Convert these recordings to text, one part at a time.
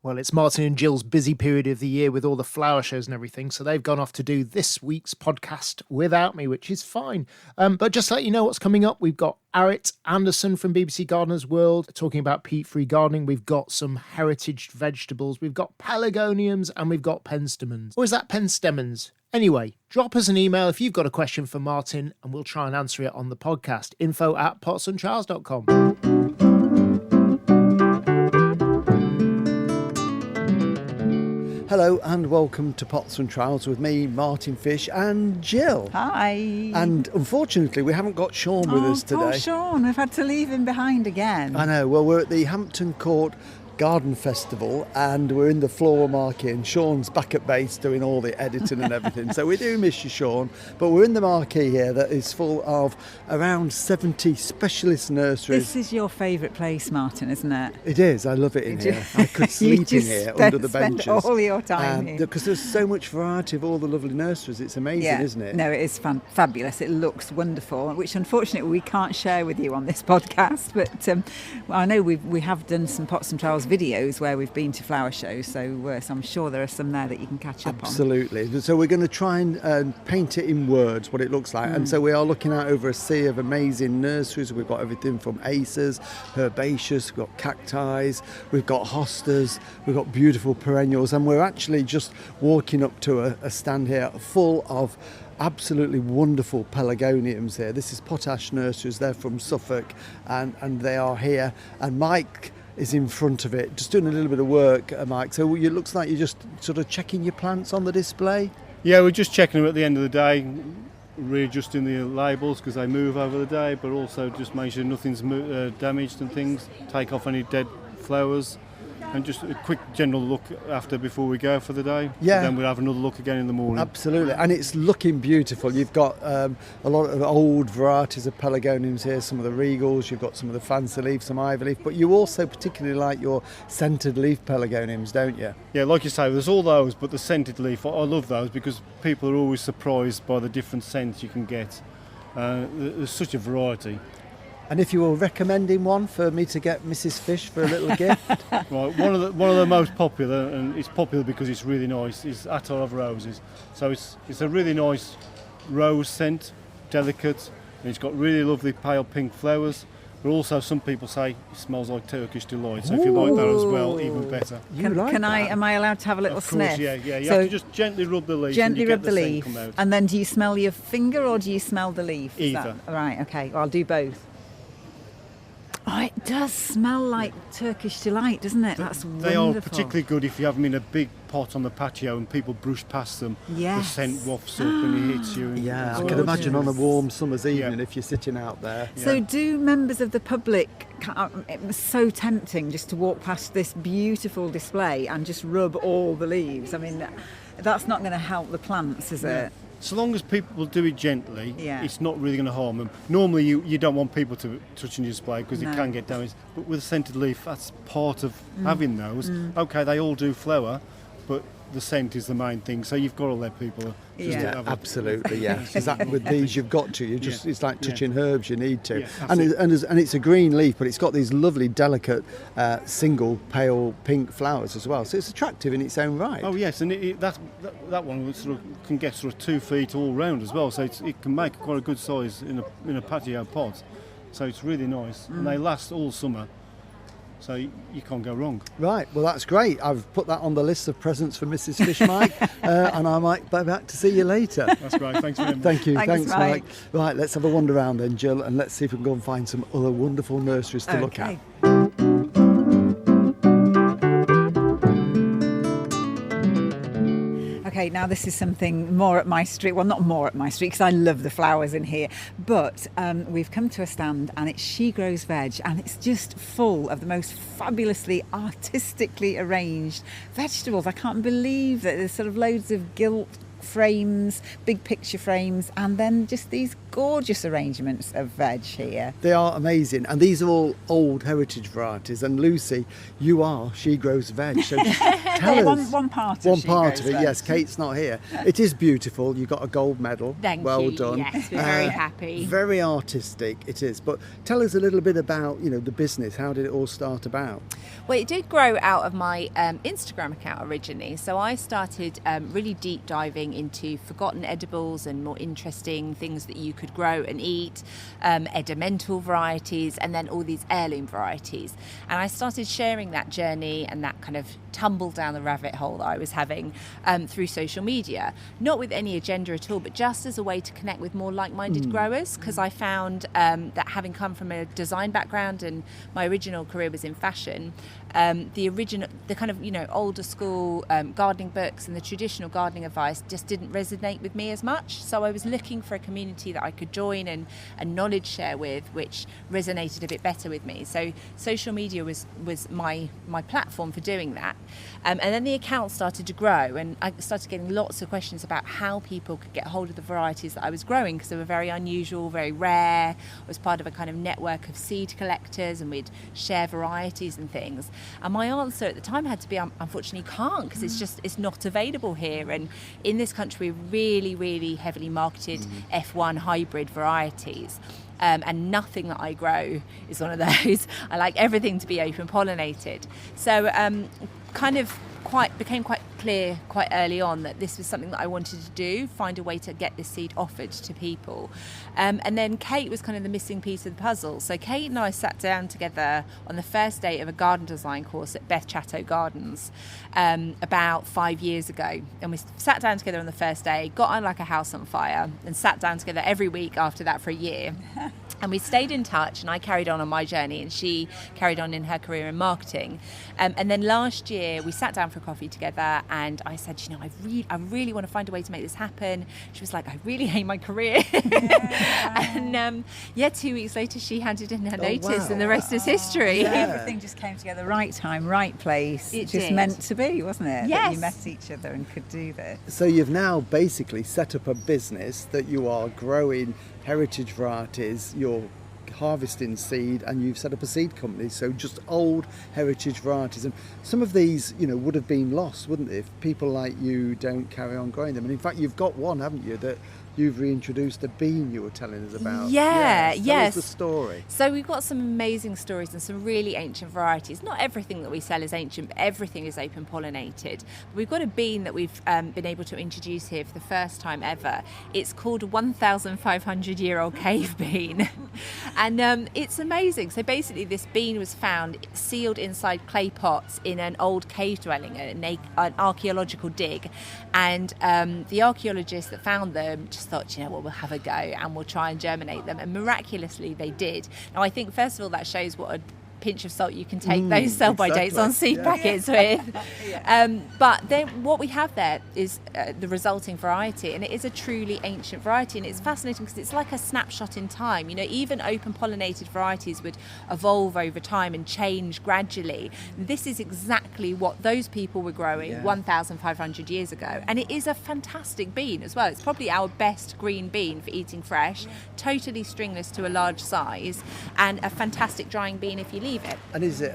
Well, it's Martin and Jill's busy period of the year with all the flower shows and everything, so they've gone off to do this week's podcast without me, which is fine. But just to let you know what's coming up, we've got Arit Anderson from BBC Gardener's World talking about peat-free gardening. We've got some heritage vegetables. We've got pelargoniums and we've got penstemons. Or is that penstemons? Anyway, drop us an email if you've got a question for Martin and we'll try and answer it on the podcast. info@potsandtrowels.com. Hello and welcome to Pots and Trowels with me, Martin Fish, and Jill. Hi. And unfortunately, we haven't got Sean with us today. Poor Sean, we've had to leave him behind again. I know. Well, we're at the Hampton Court Garden Festival and we're in the floral market and Sean's back at base doing all the editing and everything. So we do miss you, Sean, but we're in the marquee here that is full of around 70 specialist nurseries. This is your favourite place, Martin, isn't it? It is. I love it in here. I could sleep in here under the benches. Spend all your time here. Because there's so much variety of all the lovely nurseries. It's amazing, isn't it? No, it is fabulous. It looks wonderful, which unfortunately we can't share with you on this podcast. But I know we have done some Pots and Trowels videos where we've been to flower shows, so I'm sure there are some there that you can catch up on. Absolutely. So we're going to try and paint it in words what it looks like, and so we are looking out over a sea of amazing nurseries. We've got everything from acers, herbaceous, we've got cacti, we've got hostas, we've got beautiful perennials, and we're actually just walking up to a stand here full of absolutely wonderful pelargoniums here. This is Potash Nurseries. They're from Suffolk, and they are here, and Mike is in front of it, just doing a little bit of work, Mike. So it looks like you're just sort of checking your plants on the display? Yeah, we're just checking them at the end of the day, readjusting the labels because they move over the day, but also just make sure nothing's damaged and things, take off any dead flowers, and just a quick general look before we go for the day. Yeah. Then we'll have another look again in the morning. Absolutely, and it's looking beautiful. You've got a lot of old varieties of pelargoniums here, some of the regals, you've got some of the fancy leaf, some ivy leaf, but you also particularly like your scented leaf pelargoniums, don't you? Yeah, like you say, there's all those, but the scented leaf, I love those because people are always surprised by the different scents you can get. There's such a variety. And if you were recommending one for me to get Mrs. Fish for a little gift? Right, one of the most popular, and it's popular because it's really nice, is Attar of Roses. So it's a really nice rose scent, delicate, and it's got really lovely pale pink flowers. But also some people say it smells like Turkish delight. So if you like that as well, even better. Am I allowed to have a little sniff? Of course, yeah. You have to just gently rub the leaf. Gently and rub the scent leaf, come out. and then do you smell your finger or do you smell the leaf? Either. Right, okay. Well, I'll do both. Oh, it does smell like Turkish delight, doesn't it? That's wonderful. They are particularly good if you have them in a big pot on the patio and people brush past them. Yes. The scent wafts up and it hits you. Yeah, I can imagine on a warm summer's evening if you're sitting out there. So do members of the public, it was so tempting just to walk past this beautiful display and just rub all the leaves. I mean, that's not going to help the plants, is it? So long as people do it gently, Yeah. it's not really going to harm them. Normally you don't want people to touching your display because it can get damaged. But with a scented leaf, that's part of having those. Okay, they all do flower, but the scent is the main thing. So you've got to let people just have it. Absolutely, yeah. Exactly. With these, you've got to. It's like touching herbs. You need to. Yeah, and it's a green leaf, but it's got these lovely, delicate, single pale pink flowers as well. So it's attractive in its own right. Oh yes, and that one can get sort of 2 feet all round as well. So it can make quite a good size in a patio pot. So it's really nice, and they last all summer. So you can't go wrong. Right, well that's great. I've put that on the list of presents for Mrs. Fish, Mike, and I might be back to see you later. That's great, thanks very much. Thank you, thanks Mike. Right, let's have a wander around then, Jill, and let's see if we can go and find some other wonderful nurseries to look at. Okay, now this is something more up my street. Well, not more up my street because I love the flowers in here. But we've come to a stand and it's She Grows Veg, and it's just full of the most fabulously artistically arranged vegetables. I can't believe that there's sort of loads of gilt frames, big picture frames, and then just these gorgeous arrangements of veg here. They are amazing, and these are all old heritage varieties. And Lucy, you are She Grows Veg, so tell us One part one of She part Grows of it. Veg. Yes, Kate's not here. It is beautiful. You got a gold medal. Thank well you. done. Yes, we're very happy. Very artistic it is. But tell us a little bit about the business. How did it all start about? Well, it did grow out of my Instagram account originally. So I started really deep diving into forgotten edibles and more interesting things that you could grow and eat, edimental varieties, and then all these heirloom varieties. And I started sharing that journey and that kind of tumble down the rabbit hole that I was having through social media, not with any agenda at all, but just as a way to connect with more like-minded growers, because I found that having come from a design background and my original career was in fashion, the kind of older school gardening books and the traditional gardening advice just didn't resonate with me as much. So I was looking for a community that I could join and knowledge share with, which resonated a bit better with me. So social media was my platform for doing that. And then the account started to grow, and I started getting lots of questions about how people could get hold of the varieties that I was growing, because they were very unusual, very rare. I was part of a kind of network of seed collectors, and we'd share varieties and things. And my answer at the time had to be, unfortunately can't, because it's not available here. And in this country, we're really, really heavily marketed F1 hybrid varieties. And nothing that I grow is one of those. I like everything to be open pollinated. So became quite clear quite early on that this was something that I wanted to do, find a way to get this seed offered to people. And then Kate was kind of the missing piece of the puzzle. So Kate and I sat down together on the first day of a garden design course at Beth Chatto Gardens about 5 years ago. And we sat down together on the first day, got on like a house on fire, and sat down together every week after that for a year. And we stayed in touch, and I carried on my journey, and she carried on in her career in marketing. And then last year we sat down for coffee together, and I said, I really want to find a way to make this happen. She was like, I really hate my career. And 2 weeks later she handed in her notice, and the rest is history. Everything just came together, right time, right place. It just did. meant to be, wasn't it? Yes. That you met each other and could do this. So you've now basically set up a business that you are growing heritage varieties, you're harvesting seed, and you've set up a seed company, so just old heritage varieties. And some of these would have been lost, wouldn't they, if people like you don't carry on growing them. And in fact, you've got one, haven't you, that you've reintroduced, a bean you were telling us about. Yes. Tell us the story. So we've got some amazing stories and some really ancient varieties. Not everything that we sell is ancient, but everything is open pollinated. We've got a bean that we've been able to introduce here for the first time ever. It's called a 1,500-year-old cave bean. And it's amazing. So basically this bean was found sealed inside clay pots in an old cave dwelling, an archaeological dig. And the archaeologists that found them just thought, we'll have a go and we'll try and germinate them. And miraculously they did. Now I think first of all that shows what a pinch of salt you can take those sell-by dates on seed packets with. But then what we have there is the resulting variety, and it is a truly ancient variety, and it's fascinating because it's like a snapshot in time. Even open pollinated varieties would evolve over time and change gradually. This is exactly what those people were growing 1,500 years ago, and it is a fantastic bean as well. It's probably our best green bean for eating fresh, totally stringless to a large size, and a fantastic drying bean if you leave it. And is it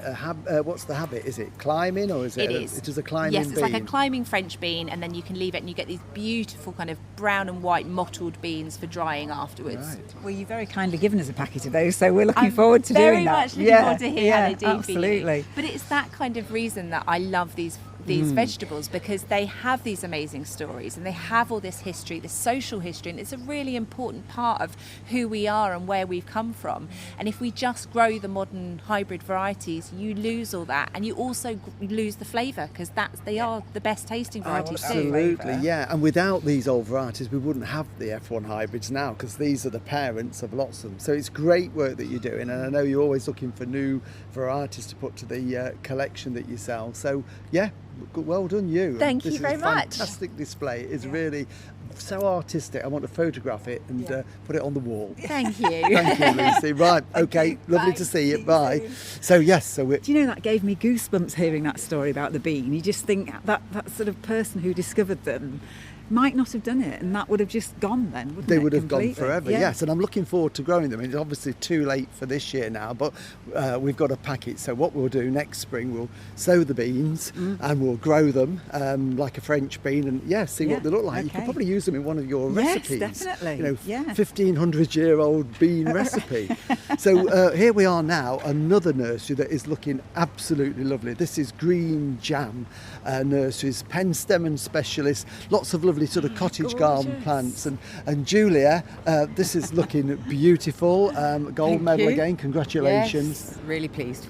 what's the habit? Is it climbing, or is it? It is a climbing bean. Yes, it's like a climbing French bean, and then you can leave it, and you get these beautiful kind of brown and white mottled beans for drying afterwards. Right. Well, you've very kindly given us a packet of those, so we're looking forward to doing that. Very much looking forward to hear how they do absolutely. for you. But it's that kind of reason that I love these vegetables, because they have these amazing stories and they have all this history, this social history, and it's a really important part of who we are and where we've come from. And if we just grow the modern hybrid varieties, you lose all that, and you also lose the flavour, because they are the best tasting varieties too. Absolutely, yeah. And without these old varieties, we wouldn't have the F1 hybrids now, because these are the parents of lots of them. So it's great work that you're doing, and I know you're always looking for new varieties to put to the collection that you sell. So yeah, well done you. Thank you very much. This is a fantastic display. It's really so artistic. I want to photograph it and put it on the wall. Thank you. Thank you, Lucy. Right, okay, lovely Bye. to see you. See you Bye. soon. So yes, so we're... Do you know, that gave me goosebumps hearing that story about the bean. You just think that sort of person who discovered them might not have done it, and that would have just gone then, wouldn't it? They would have completely? gone forever, yes. And I'm looking forward to growing them. It's obviously too late for this year now, but we've got a packet. So what we'll do next spring, we'll sow the beans and we'll grow them like a French bean, and see what they look like. Okay. You could probably use them in one of your recipes. Yes, definitely. 1500-year-old bean recipe. So here we are now, another nursery that is looking absolutely lovely. This is Green Jam Nurseries, Penstemon specialist, lots of lovely sort of cottage garden plants. And Julia, this is looking beautiful. Gold medal again, congratulations. Yes, really pleased.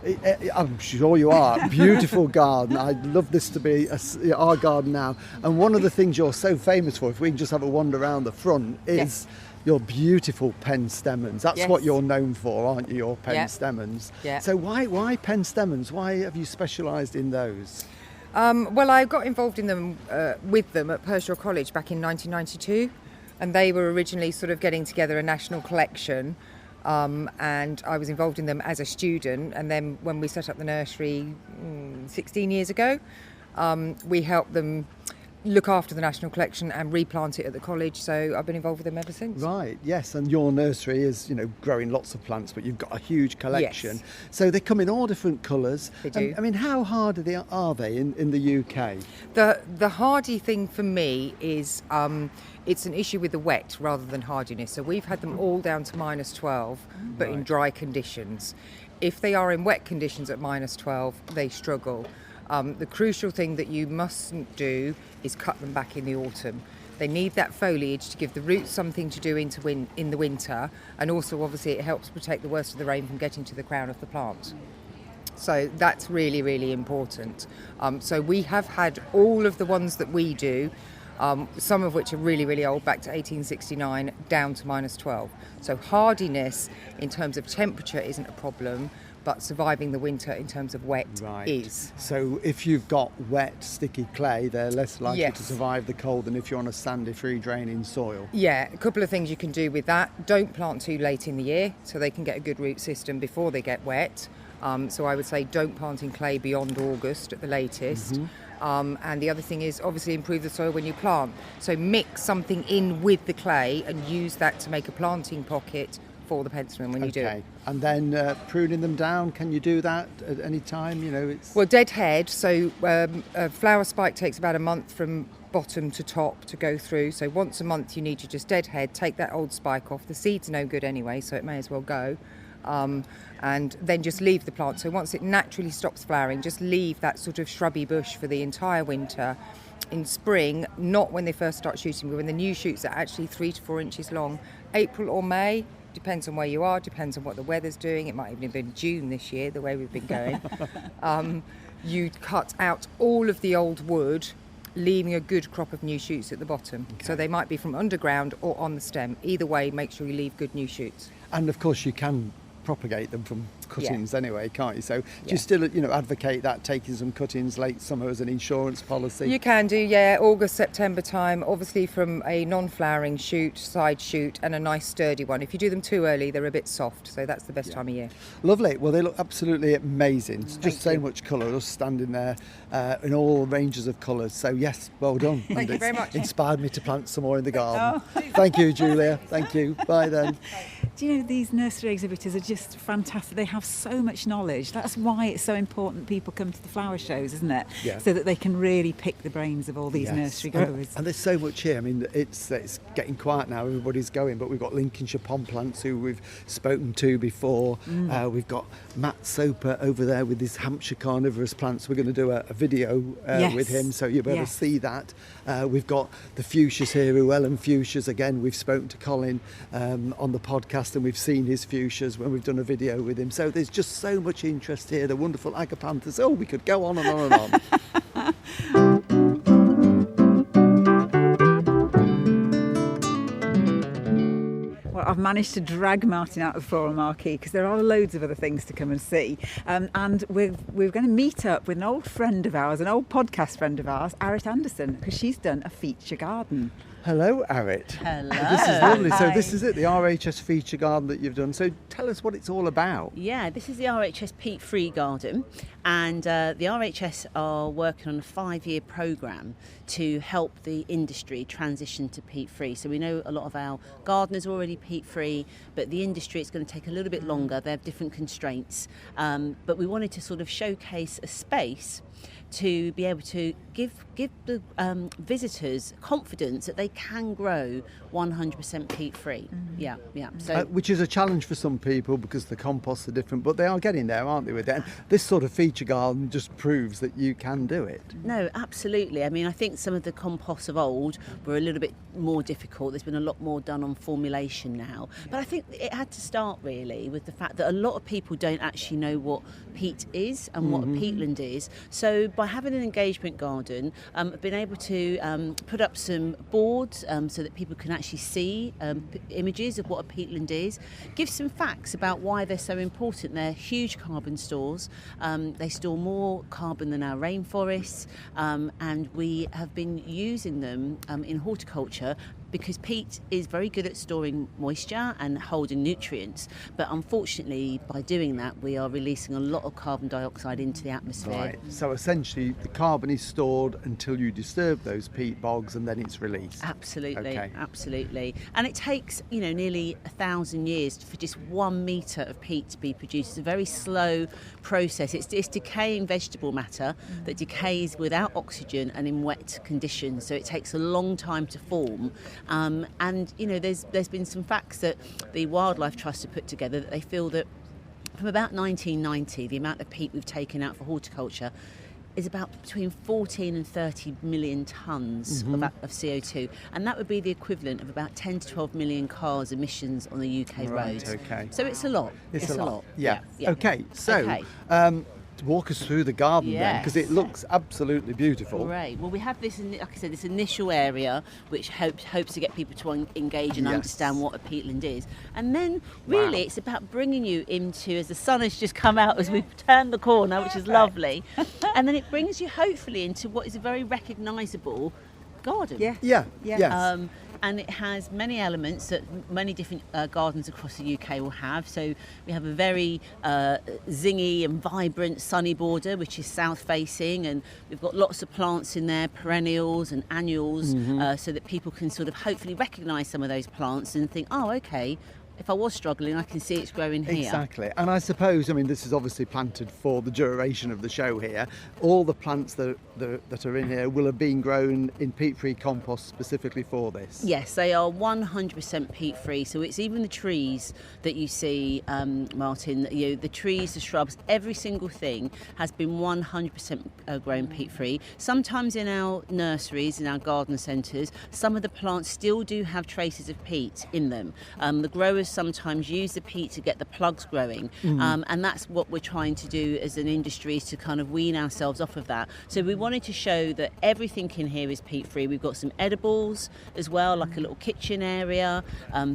I'm sure you are. Beautiful garden. I'd love this to be our garden now. And one of the things you're so famous for, if we can just have a wander around the front, is your beautiful penstemons. That's what you're known for, aren't you, your penstemons? Yeah. So why penstemons? Why have you specialised in those? Well, I got involved in them with them at Pershore College back in 1992, and they were originally sort of getting together a national collection, and I was involved in them as a student. And then when we set up the nursery 16 years ago, we helped them look after the national collection and replant it at the college, so I've been involved with them ever since. Right, yes, and your nursery is, growing lots of plants, but you've got a huge collection. Yes. So they come in all different colours. They do. I mean, how hard are they in the UK? The hardy thing for me is it's an issue with the wet rather than hardiness. So we've had them all down to -12, but in dry conditions. If they are in wet conditions at -12, they struggle. The crucial thing that you mustn't do is cut them back in the autumn. They need that foliage to give the roots something to do in the winter, and also obviously it helps protect the worst of the rain from getting to the crown of the plant. So that's really, really important. So we have had all of the ones that we do, some of which are really, really old, back to 1869, down to -12. So hardiness in terms of temperature isn't a problem, but surviving the winter in terms of wet is. So if you've got wet, sticky clay, they're less likely to Yes. survive the cold than if you're on a sandy, free-draining soil. Yeah, a couple of things you can do with that. Don't plant too late in the year, so they can get a good root system before they get wet. So I would say don't plant in clay beyond August at the latest. And the other thing is obviously improve the soil when you plant. So mix something in with the clay and use that to make a planting pocket for the penstemon when you do it. And then pruning them down, can you do that at any time? It's Well, dead head, so a flower spike takes about a month from bottom to top to go through. So once a month you need to just dead head, take that old spike off. The seed's no good anyway, so it may as well go. And then just leave the plant. So once it naturally stops flowering, just leave that sort of shrubby bush for the entire winter. In spring, not when they first start shooting, but when the new shoots are actually 3 to 4 inches long, April or May, depends on where you are, depends on what the weather's doing. It might even have been June this year, the way we've been going. You cut out all of the old wood, leaving a good crop of new shoots at the bottom. So they might be from underground or on the stem. Either way, make sure you leave good new shoots. And of course you can propagate them from cuttings anyway, can't you? So do you still advocate that, taking some cuttings late summer as an insurance policy? You can do, yeah, August, September time, obviously from a non-flowering shoot, side shoot, and a nice sturdy one. If you do them too early, they're a bit soft, so that's the best time of year. Lovely. Well, they look absolutely amazing. It's just so much colour, just standing there in all ranges of colours. So yes, well done. Thank you very much. Inspired me to plant some more in the garden. Thank you, Julia. Thank you. Bye then. Do you know, these nursery exhibitors are just fantastic. They have so much knowledge. That's why it's so important people come to the flower shows, isn't it? Yeah. So that they can really pick the brains of all these nursery growers. And there's so much here. I mean, it's getting quiet now. Everybody's going, but we've got Lincolnshire Pond Plants, who we've spoken to before. We've got Matt Soper over there with his Hampshire carnivorous plants. We're going to do a video with him, so you'll be able to see that. We've got the fuchsias here, Llewellyn fuchsias. Again, we've spoken to Colin on the podcast, and we've seen his fuchsias when we've done a video with him. So there's just so much interest here. The wonderful agapanthus. Oh, we could go on and on and on. Well, I've managed to drag Martin out of the floral marquee because there are loads of other things to come and see. And we're going to meet up with an old friend of ours, an old podcast friend of ours, Arit Anderson, because she's done a feature garden. Hello, Arit. Hello. This is lovely. So Hi. this is it, the RHS feature garden that you've done. So tell us what it's all about. Yeah, this is the RHS Peat Free Garden, and the RHS are working on a 5-year programme to help the industry transition to peat free. So we know a lot of our gardeners are already peat free, but the industry, it's going to take a little bit longer. They have different constraints, but we wanted to sort of showcase a space to be able to give the visitors confidence that they can grow 100% peat free. Yeah. So Which is a challenge for some people because the composts are different, but they are getting there, aren't they, with it? And this sort of feature garden just proves that you can do it. no, absolutely. I mean, I think some of the composts of old were a little bit more difficult. There's been a lot more done on formulation now. But I think it had to start really with the fact that a lot of people don't actually know what peat is and what a peatland is. So by having an engagement garden, I've been able to put up some boards so that people can actually see images of what a peatland is, give some facts about why they're so important. They're huge carbon stores. They store more carbon than our rainforests, and we have been using them in horticulture because peat is very good at storing moisture and holding nutrients, but unfortunately by doing that we are releasing a lot of carbon dioxide into the atmosphere. Right. So essentially the carbon is stored until you disturb those peat bogs and then it's released. Absolutely, Okay. absolutely. And it takes, nearly 1,000 years for just 1 metre of peat to be produced. It's a very slow process. It's decaying vegetable matter that decays without oxygen and in wet conditions. So it takes a long time to form. There's been some facts that the Wildlife Trust have put together that they feel that from about 1990, the amount of peat we've taken out for horticulture is about between 14 and 30 million tonnes of CO2, and that would be the equivalent of about 10 to 12 million cars emissions on the UK roads. Okay. So it's a lot. It's a lot. Yeah. Yeah. Okay. So Okay. walk us through the garden then, because it Yes. looks absolutely beautiful. Great. Well, we have this, like I said, this initial area which hopes to get people to engage and Yes. understand what a peatland is. And then really it's about bringing you into, as the sun has just come out as we've turned the corner, which is lovely, and then it brings you hopefully into what is a very recognisable garden. Yeah. Yeah. Yeah. Yes. And it has many elements that many different gardens across the UK will have. So we have a very zingy and vibrant sunny border, which is south facing, and we've got lots of plants in there, perennials and annuals, so that people can sort of hopefully recognise some of those plants and think, oh, okay, if I was struggling, I can see it's growing here. Exactly. And I suppose, this is obviously planted for the duration of the show here. All the plants that are in here will have been grown in peat-free compost specifically for this. Yes, they are 100% peat-free. So it's even the trees that you see, Martin, the trees, the shrubs, every single thing has been 100% grown peat-free. Sometimes in our nurseries, in our garden centres, some of the plants still do have traces of peat in them. The growers sometimes use the peat to get the plugs growing, and that's what we're trying to do as an industry, is to kind of wean ourselves off of that. So we wanted to show that everything in here is peat free. We've got some edibles as well, like a little kitchen area,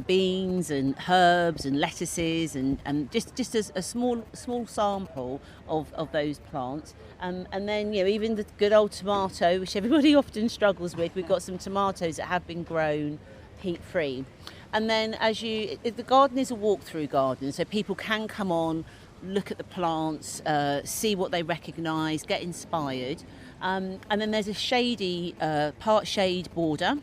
beans and herbs and lettuces, and just as a small sample of those plants. And then even the good old tomato, which everybody often struggles with. We've got some tomatoes that have been grown peat free. And then the garden is a walk-through garden, so people can come on, look at the plants, see what they recognise, get inspired. And then there's a shady, part shade border,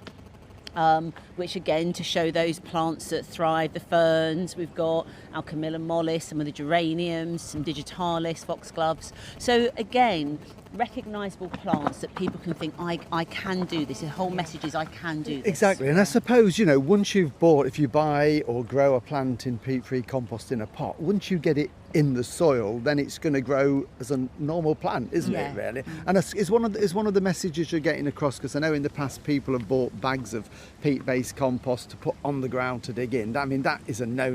which again to show those plants that thrive, the ferns. We've got our Camilla mollis, some of the geraniums, some digitalis, foxgloves. So again, recognisable plants that people can think, I can do this. The whole message is I can do this. Exactly. And I suppose, once you've bought, if you buy or grow a plant in peat-free compost in a pot, once you get it in the soil, then it's going to grow as a normal plant, isn't it, really? And it's one of the messages you're getting across, because I know in the past people have bought bags of peat-based waste compost to put on the ground to dig in. I mean, that is a no,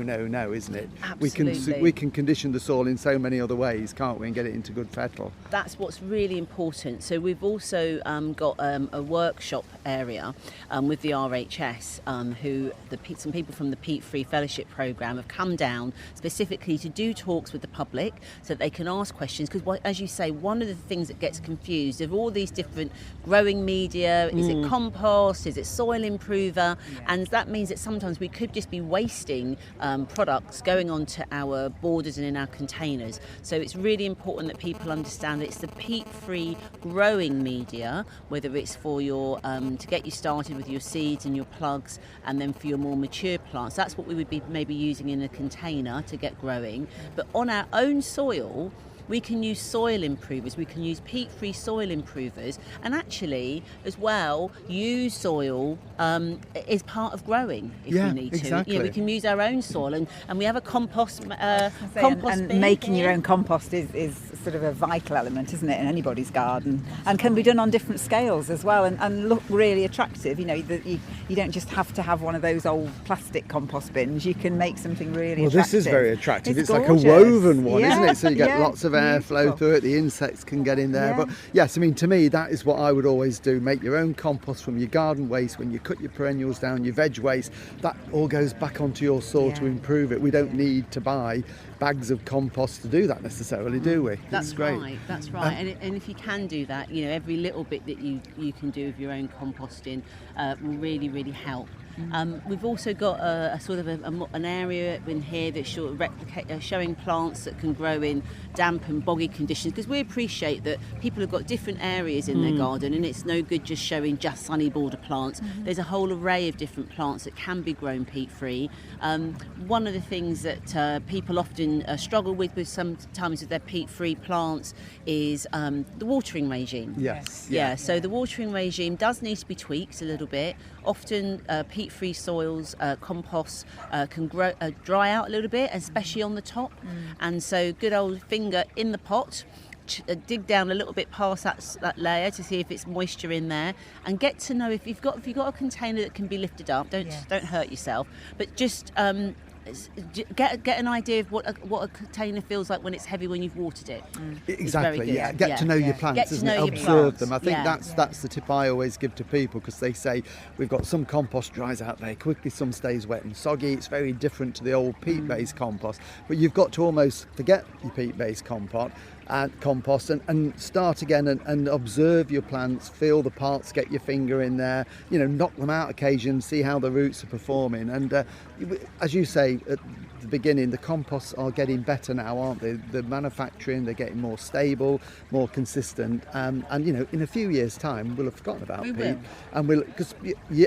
isn't it? Absolutely. We can condition the soil in so many other ways, can't we, and get it into good fettle. That's what's really important. So we've also got a workshop area with the RHS, some people from the Peat Free Fellowship Programme have come down specifically to do talks with the public so that they can ask questions, because as you say, one of the things that gets confused of all these different growing media, is it compost, is it soil improver, and that means that sometimes we could just be wasting products going onto our borders and in our containers. So it's really important that people understand that it's the peat-free growing media, whether it's for your to get you started with your seeds and your plugs, and then for your more mature plants. That's what we would be maybe using in a container to get growing. But on our own soil, we can use soil improvers, we can use peat-free soil improvers, and actually as well use soil is part of growing if we need to. Exactly. We can use our own soil, and we have a compost and bin making here. your own compost is sort of a vital element, isn't it, in anybody's garden, and can be done on different scales as well, and look really attractive. You know, you don't just have to have one of those old plastic compost bins. You can make something really attractive. This is very attractive. It's like a gorgeous. woven one, isn't Yeah, it? So you get lots of airflow beautiful. through it, the insects can get in there. Yeah. But yes, I mean, to me, that is what I would always do. Make your own compost from your garden waste. When you cut your perennials down, your veg waste, that all goes back onto your soil to improve it. We don't need to buy bags of compost to do that necessarily, do we? That's great. right, that's right. And if you can do that, you know, every little bit that you can do with your own composting will really, really help. We've also got a sort of an area in here that's showing plants that can grow in damp and boggy conditions, because we appreciate that people have got different areas in their garden, and it's no good just showing just sunny border plants. There's a whole array of different plants that can be grown peat-free. One of the things that people often struggle with sometimes with their peat-free plants is the watering regime. Yes. Yeah, so the watering regime does need to be tweaked a little bit. Often peat-free soils, compost can dry out a little bit, especially on the top. And so good old finger in the pot, dig down a little bit past that layer to see if it's moisture in there, and get to know if you've got a container that can be lifted up. Don't hurt yourself, but just get an idea of what a container feels like when it's heavy when you've watered it. Exactly. Yeah. Get to know your plants, isn't it? Observe them. I think that's the tip I always give to people, because they say we've got some compost dries out very quickly, some stays wet and soggy. It's very different to the old peat-based compost. But you've got to almost forget your peat-based compost and start again and observe your plants, feel the parts, get your finger in there, you know, knock them out occasionally, see how the roots are performing. And as you say at the beginning, the composts are getting better now, aren't they? The manufacturing, they're getting more stable, more consistent, and you know, in a few years' time we'll have forgotten about peat, and because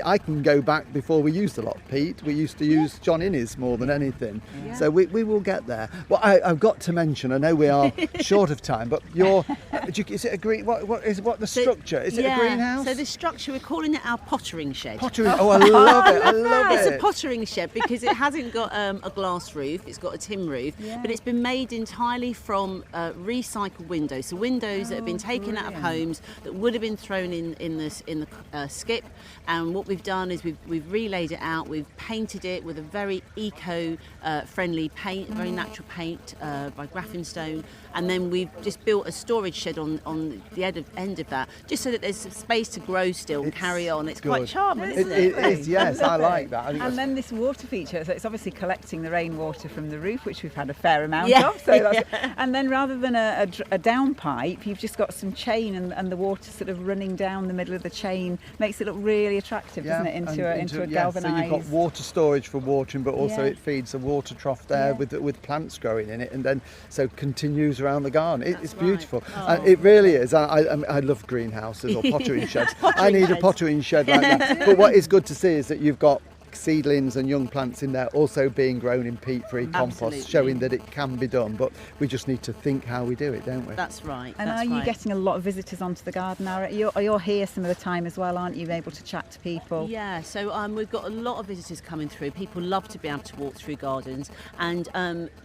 I can go back before we used a lot of peat. We used to use John Innes more than anything, so we will get there. Well, I've got to mention, I know we are short of time, but is it a green? What the structure? Is it a greenhouse? So the structure, we're calling it our pottering shed. Pottering. Oh, I love it! I love it. It's a pottering shed because it hasn't got a glass roof. It's got a tin roof, but it's been made entirely from recycled windows. So windows that have been taken out of homes that would have been thrown in the skip. And what we've done is we've relaid it out. We've painted it with a very eco-friendly paint, very natural paint by Graffinstone. And then we've just built a storage shed on the end of that, just so that there's space to grow still and carry on. It's quite charming, isn't it? It is, yes, I like that. And then this water feature, so it's obviously collecting the rainwater from the roof, which we've had a fair amount of. So and then rather than a downpipe, you've just got some chain, and the water sort of running down the middle of the chain makes it look really attractive, doesn't it, into a galvanised. So you've got water storage for watering, but also it feeds a water trough there with plants growing in it, and then so continues around the garden. It's beautiful. It really is. I love greenhouses or pottering sheds. I need a pottering shed like that. But what is good to see is that you've got seedlings and young plants in there also being grown in peat-free compost, Absolutely. showing that it can be done, but we just need to think how we do it, don't we? That's right. And that's are you right. getting a lot of visitors onto the garden, Arit? You're here some of the time as well, aren't you? Able to chat to people? Yeah, so we've got a lot of visitors coming through. People love to be able to walk through gardens, and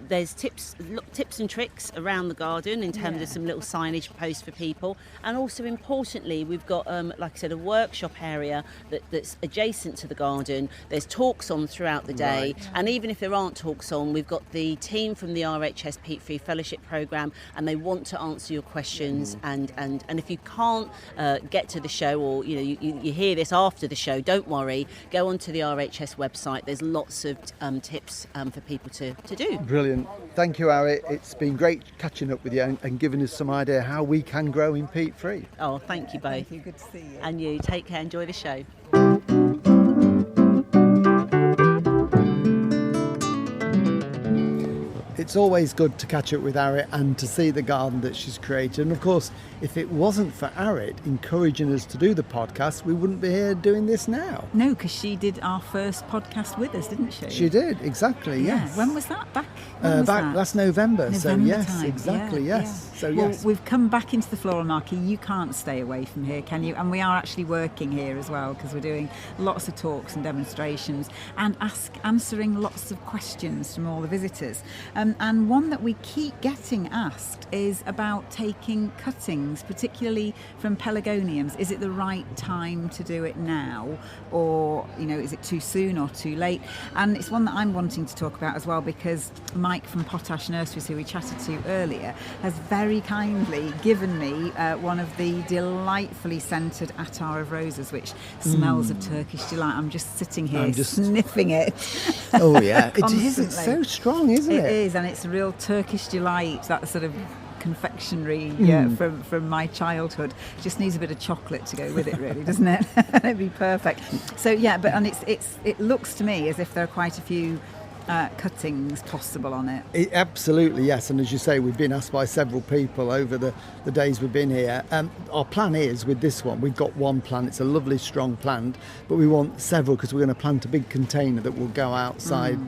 there's tips and tricks around the garden in terms of some little signage posts for people, and also importantly, we've got like I said, a workshop area that's adjacent to the garden. There's talks on throughout the day, and even if there aren't talks on, we've got the team from the RHS Peat Free Fellowship Programme, and they want to answer your questions. And if you can't get to the show, or you hear this after the show, don't worry. Go onto the RHS website. There's lots of tips for people to do. Brilliant. Thank you, Arit. It's been great catching up with you and giving us some idea how we can grow in peat-free. Oh, thank you both. Thank you. Good to see you. And you take care. Enjoy the show. It's always good to catch up with Arit and to see the garden that she's created. And of course, if it wasn't for Arit encouraging us to do the podcast, we wouldn't be here doing this now. No, because she did our first podcast with us, didn't she? She did, exactly, Yeah. yes. When was that? Back when was that? Last November. So November yes, time. exactly, Yeah, yes. yeah. So well, yes. we've come back into the floral market. You can't stay away from here, can you? And we are actually working here as well, because we're doing lots of talks and demonstrations and answering lots of questions from all the visitors. And one that we keep getting asked is about taking cuttings, particularly from pelargoniums. Is it the right time to do it now, or is it too soon or too late? And it's one that I'm wanting to talk about as well, because Mike from Potash Nurseries, who we chatted to earlier, has very kindly given me one of the delightfully scented attar of roses, which smells of Turkish delight. I'm just sitting here sniffing it. Oh yeah, it is. Constantly. It's so strong, isn't it? It is, and it's a real Turkish delight, that sort of confectionery from my childhood. Just needs a bit of chocolate to go with it, really, doesn't it? It'd be perfect. So yeah, it looks to me as if there are quite a few cuttings possible on it. Absolutely, yes. And as you say, we've been asked by several people over the days we've been here. Our plan is, with this one, we've got one plant. It's a lovely, strong plant, but we want several because we're going to plant a big container that will go outside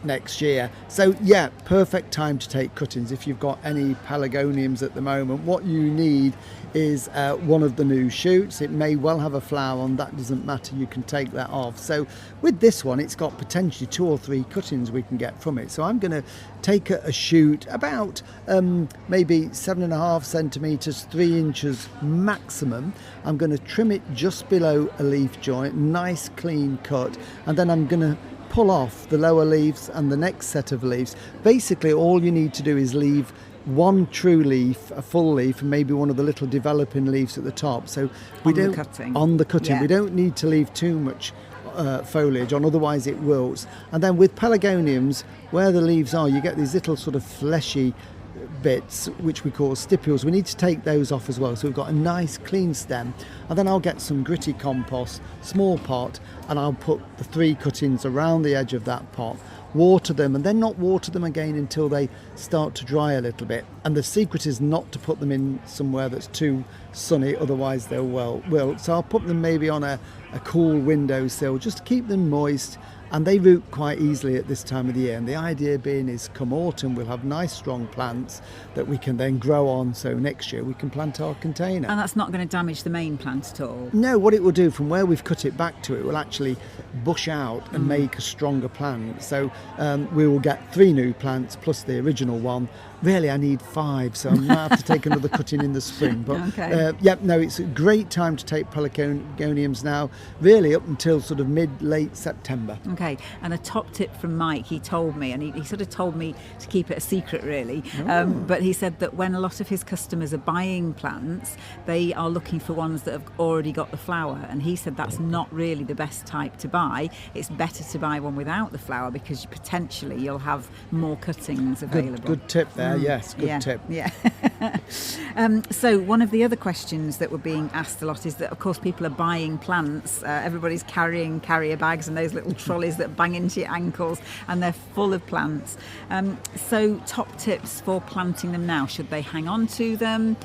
next year. So, yeah, perfect time to take cuttings. If you've got any pelargoniums at the moment, what you need is one of the new shoots. It may well have a flower on, that doesn't matter, you can take that off. So with this one, it's got potentially 2 or 3 cuttings we can get from it. So I'm going to take a shoot about maybe 7.5 centimetres, 3 inches maximum. I'm going to trim it just below a leaf joint, nice clean cut, and then I'm going to pull off the lower leaves and the next set of leaves. Basically all you need to do is leave one true leaf, a full leaf, and maybe one of the little developing leaves at the top. So we don't on the cutting. Yeah. We don't need to leave too much foliage on, otherwise it wilts. And then with pelargoniums, where the leaves are, you get these little sort of fleshy bits which we call stipules. We need to take those off as well, so we've got a nice clean stem. And then I'll get some gritty compost, small pot, and I'll put the 3 cuttings around the edge of that pot, water them, and then not water them again until they start to dry a little bit. And the secret is not to put them in somewhere that's too sunny, otherwise they'll wilt. So I'll put them maybe on a cool windowsill just to keep them moist, and they root quite easily at this time of the year. And the idea being is come autumn we'll have nice strong plants that we can then grow on, so next year we can plant our container. And that's not going to damage the main plant at all? No, what it will do, from where we've cut it back to, it will actually bush out and make a stronger plant. So we will get 3 new plants plus the original one. Really, I need 5, so I might have to take another cutting in the spring. But okay. It's a great time to take pelargoniums now, really up until sort of mid-late September. Okay, and a top tip from Mike, he told me, and he sort of told me to keep it a secret really, but he said that when a lot of his customers are buying plants, they are looking for ones that have already got the flower, and he said that's not really the best type to buy. It's better to buy one without the flower, because potentially you'll have more cuttings available. Good tip there, yes, good tip. Yeah. So one of the other questions that were being asked a lot is that, of course, people are buying plants. Everybody's carrying carrier bags and those little trolleys that bang into your ankles, and they're full of plants. So top tips for planting them now. Should they hang on to them?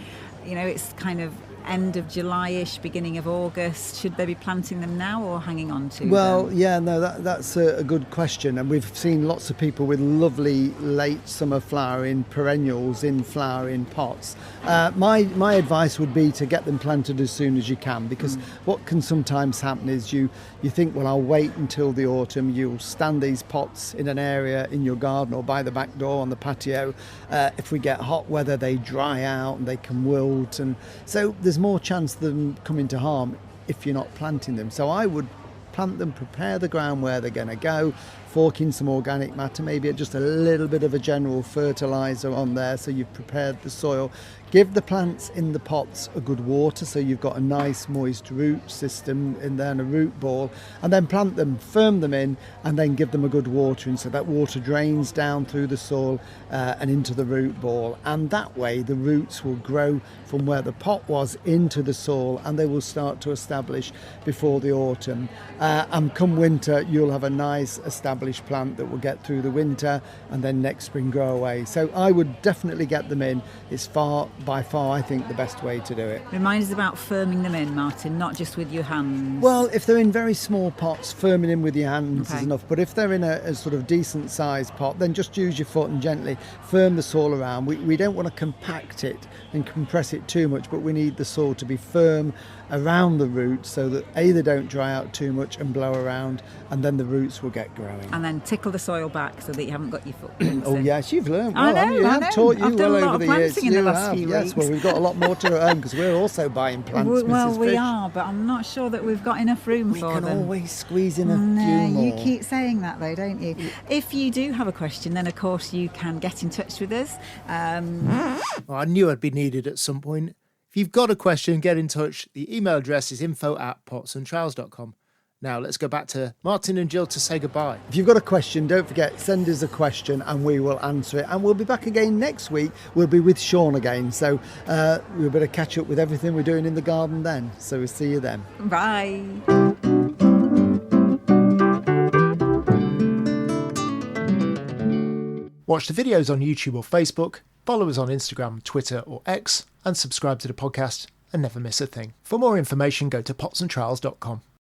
It's kind of end of July-ish, beginning of August. Should they be planting them now or hanging on to Well, them? yeah, no, that's a good question. And we've seen lots of people with lovely late summer flowering perennials in flowering pots. My advice would be to get them planted as soon as you can, because what can sometimes happen is you think, well, I'll wait until the autumn. You'll stand these pots in an area in your garden or by the back door on the patio. If we get hot weather, they dry out and they can wilt. And so there's more chance of them coming to harm if you're not planting them. So I would plant them, prepare the ground where they're going to go, fork in some organic matter, maybe just a little bit of a general fertiliser on there so you've prepared the soil. Give the plants in the pots a good water so you've got a nice moist root system in there and a root ball, and then plant them, firm them in, and then give them a good watering so that water drains down through the soil and into the root ball, and that way the roots will grow from where the pot was into the soil and they will start to establish before the autumn, and come winter you'll have a nice established plant that will get through the winter and then next spring grow away. So I would definitely get them in. It's by far I think the best way to do it. Remind us about firming them in, Martin, not just with your hands. Well, if they're in very small pots, firming in with your hands is Okay. enough. But if they're in a sort of decent sized pot, then just use your foot and gently firm the soil around. We don't want to compact it and compress it too much, but we need the soil to be firm around the roots so that A, they don't dry out too much and blow around, and then the roots will get growing. And then tickle the soil back so that you haven't got your foot. Oh yes, you've learned I well. know, haven't you? I I've know. taught you I've done well a lot over of the years. planting in the You last have. few Yes, weeks. well, we've got a lot more to at home because we're also buying plants, Well, Mrs. we Fish. are, but I'm not sure that we've got enough room We for can them. always squeeze in a No, few more. you keep saying that though, don't you? If you do have a question, then of course you can get in touch with us. Well, I knew I'd be needed at some point. If you've got a question, get in touch. The email address is info@potsandtrowels.com. Now let's go back to Martin and Jill to say goodbye. If you've got a question, don't forget, send us a question and we will answer it. And we'll be back again next week. We'll be with Sean again. So we'll better catch up with everything we're doing in the garden then. So we'll see you then. Bye. Watch the videos on YouTube or Facebook, follow us on Instagram, Twitter or X, and subscribe to the podcast and never miss a thing. For more information, go to potsandtrowels.com.